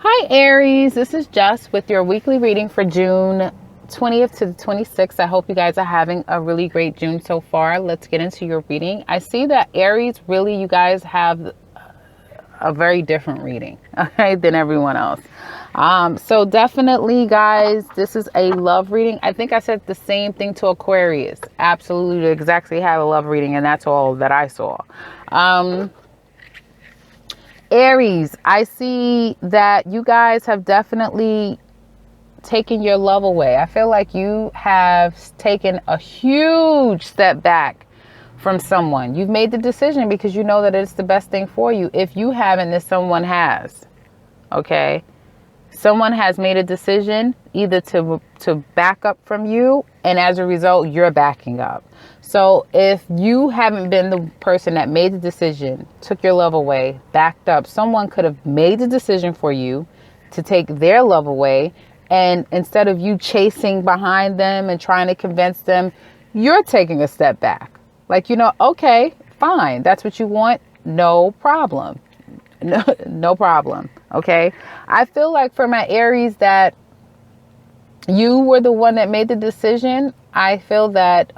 Hi Aries, this is Jess with your weekly reading for June 20th to the 26th. I hope you guys are having a really great June so far. Let's get into your reading. I see that Aries, really you guys have a very different reading, okay, than everyone else. So definitely guys, this is a love reading. I think I said the same thing to Aquarius. Absolutely exactly had a love reading, and that's all that I saw. Aries, I see that you guys have definitely taken your love away. I feel like you have taken a huge step back from someone. You've made the decision because you know that it's the best thing for you. If you haven't, then someone has. Okay? Someone has made a decision either to back up from you, and as a result, you're backing up. So if you haven't been the person that made the decision, took your love away, backed up, someone could have made the decision for you to take their love away. And instead of you chasing behind them and trying to convince them, you're taking a step back. Like, okay, fine. That's what you want. No problem. No problem. Okay. I feel like for my Aries that you were the one that made the decision. I feel that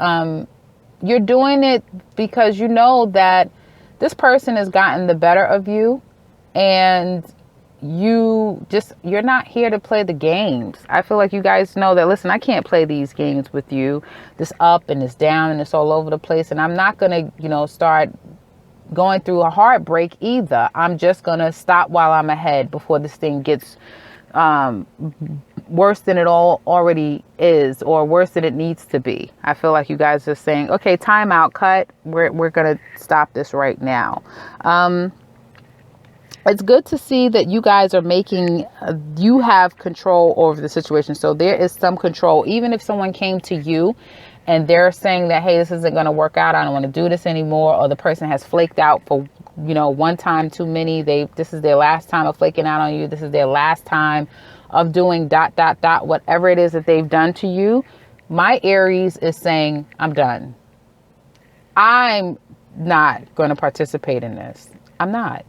you're doing it because you know that this person has gotten the better of you, and you're not here to play the games. I feel like you guys know that, listen, I can't play these games with you, this up and this down and it's all over the place, and I'm not going to, start going through a heartbreak either. I'm just going to stop while I'm ahead before this thing gets worse than it all already is, or worse than it needs to be. I feel like you guys are saying, okay, time out, cut. We're going to stop this right now. It's good to see that you guys are you have control over the situation. So there is some control. Even if someone came to you and they're saying that, hey, this isn't going to work out, I don't want to do this anymore, or the person has flaked out for, one time too many, this is their last time of flaking out on you, this is their last time of doing ... whatever it is that they've done to you, my Aries is saying, I'm done. I'm not going to participate in this. I'm not.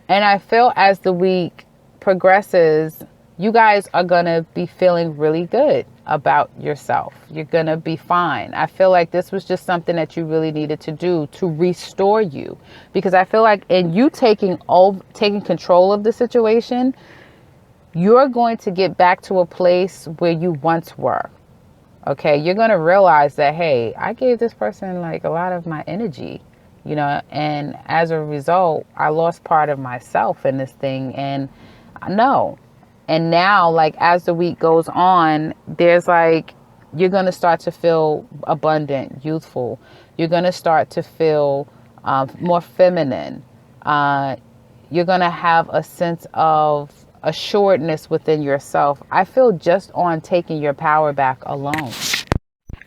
And I feel as the week progresses, you guys are going to be feeling really good about yourself. You're going to be fine. I feel like this was just something that you really needed to do to restore you. Because I feel like in you taking control of the situation, you're going to get back to a place where you once were. Okay, you're going to realize that, hey, I gave this person like a lot of my energy. And as a result, I lost part of myself in this thing. And no. And now, like, as the week goes on, there's like, you're going to start to feel abundant, youthful. You're going to start to feel more feminine. You're going to have a sense of assuredness within yourself. I feel just on taking your power back alone.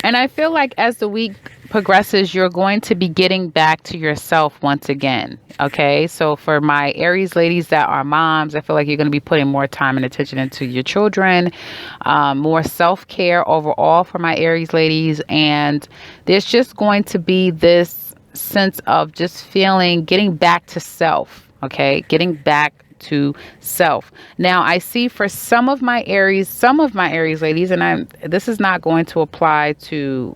And I feel like as the week progresses, you're going to be getting back to yourself once again. Okay. So for my Aries ladies that are moms, I feel like you're going to be putting more time and attention into your children, more self-care overall for my Aries ladies. And there's just going to be this sense of just getting back to self. Okay. Getting back to self. Now I see for some of my Aries ladies, and this is not going to apply to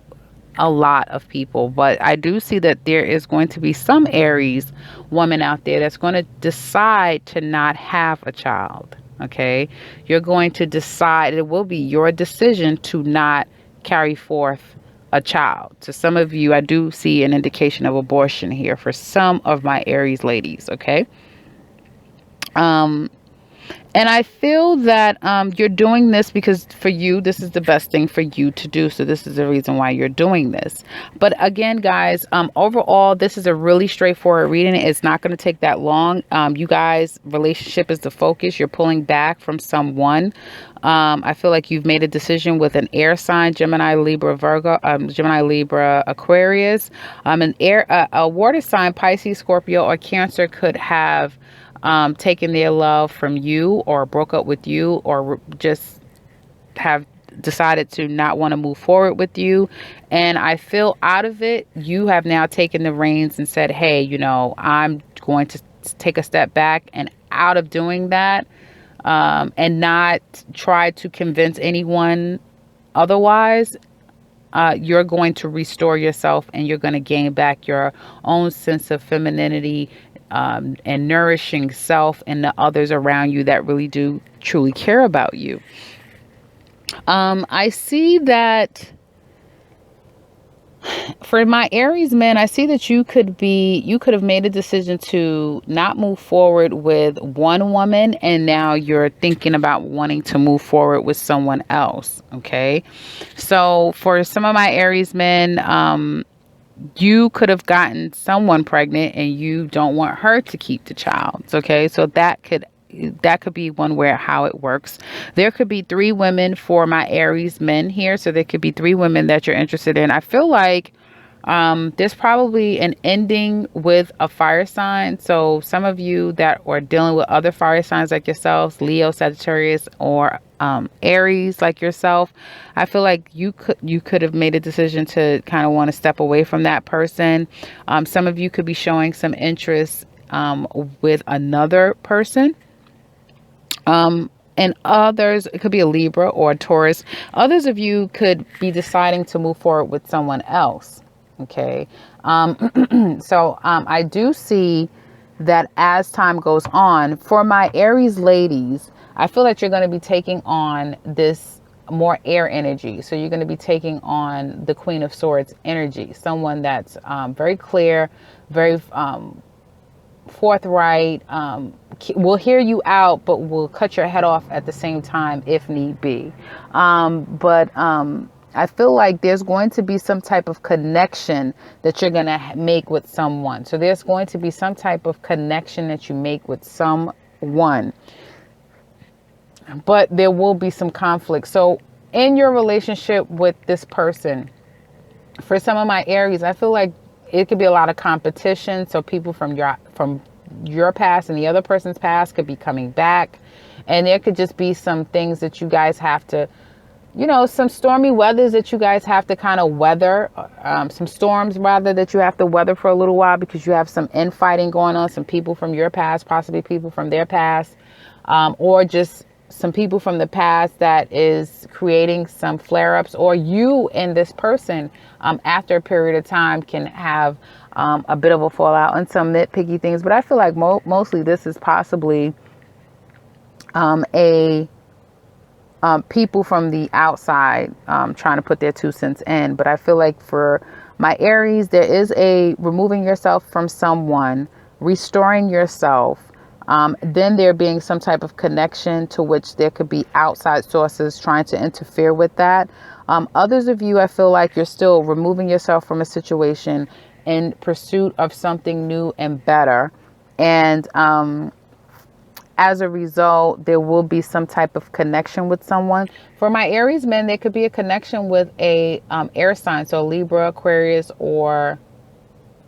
a lot of people, but I do see that there is going to be some Aries woman out there that's going to decide to not have a child. Okay. You're going to decide, it will be your decision to not carry forth a child. To some of you, I do see an indication of abortion here for some of my Aries ladies. Okay. And I feel that you're doing this because for you, this is the best thing for you to do. So this is the reason why you're doing this. But again, guys, overall, this is a really straightforward reading. It's not going to take that long. You guys, relationship is the focus. You're pulling back from someone. I feel like you've made a decision with an air sign, Gemini, Libra, Virgo, Gemini, Libra, Aquarius. A water sign, Pisces, Scorpio, or Cancer could have taken their love from you, or broke up with you, or just have decided to not want to move forward with you. And I feel out of it, you have now taken the reins and said, hey, I'm going to take a step back. And out of doing that, and not try to convince anyone otherwise, you're going to restore yourself and you're going to gain back your own sense of femininity, and nourishing self and the others around you that really do truly care about you. I see that for my Aries men, I see that you could have made a decision to not move forward with one woman, and now you're thinking about wanting to move forward with someone else. Okay. So for some of my Aries men, you could have gotten someone pregnant and you don't want her to keep the child. Okay. So that could be one where how it works. There could be 3 women for my Aries men here. So there could be 3 women that you're interested in. I feel like there's probably an ending with a fire sign. So some of you that are dealing with other fire signs like yourselves, Leo, Sagittarius, or Aries like yourself, I feel like you could have made a decision to kind of want to step away from that person. Some of you could be showing some interest with another person. And others, it could be a Libra or a Taurus. Others of you could be deciding to move forward with someone else. Okay. So I do see that as time goes on, for my Aries ladies, I feel that you're going to be taking on this more air energy. So you're going to be taking on the Queen of Swords energy, someone that's very clear, very forthright, will hear you out, but will cut your head off at the same time if need be. But I feel like there's going to be some type of connection that you're going to make with someone. So there's going to be some type of connection that you make with someone, but there will be some conflict. So in your relationship with this person, for some of my Aries, I feel like it could be a lot of competition. So people from your past and the other person's past could be coming back, and there could just be some things that you guys have to, some stormy weathers that you guys have to kind of weather, some storms rather that you have to weather for a little while, because you have some infighting going on, some people from your past, possibly people from their past, or just some people from the past that is creating some flare-ups, or you and this person after a period of time can have a bit of a fallout and some nitpicky things. But I feel like mostly this is possibly people from the outside trying to put their 2 cents in. But I feel like for my Aries, there is a removing yourself from someone, restoring yourself, then there being some type of connection to which there could be outside sources trying to interfere with that. Others of you, I feel like you're still removing yourself from a situation in pursuit of something new and better. And as a result, there will be some type of connection with someone. For my Aries men, there could be a connection with a air sign. So Libra, Aquarius, or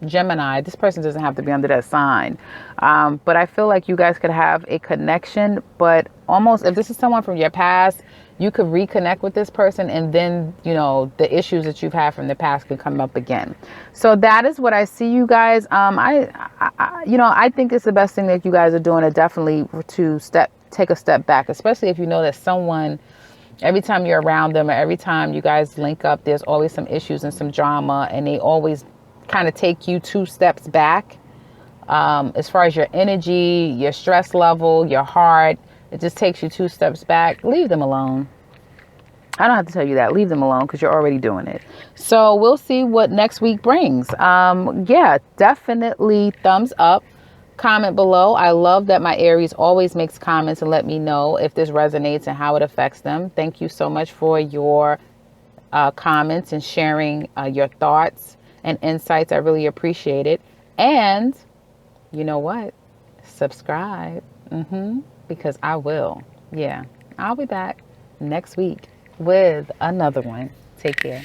Gemini. This person doesn't have to be under that sign. But I feel like you guys could have a connection, but almost if this is someone from your past, you could reconnect with this person, and then, the issues that you've had from the past could come up again. So that is what I see, you guys. I think it's the best thing that you guys are doing, is definitely to take a step back, especially if you know that someone, every time you're around them or every time you guys link up, there's always some issues and some drama, and they always kind of take you 2 steps back as far as your energy, your stress level, your heart. It just takes you 2 steps back. Leave them alone. I don't have to tell you that. Leave them alone, because you're already doing it. So we'll see what next week brings. Yeah, definitely thumbs up. Comment below. I love that my Aries always makes comments and let me know if this resonates and how it affects them. Thank you so much for your comments and sharing your thoughts and insights. I really appreciate it. And you know what? Subscribe. Because I will. Yeah, I'll be back next week with another one. Take care.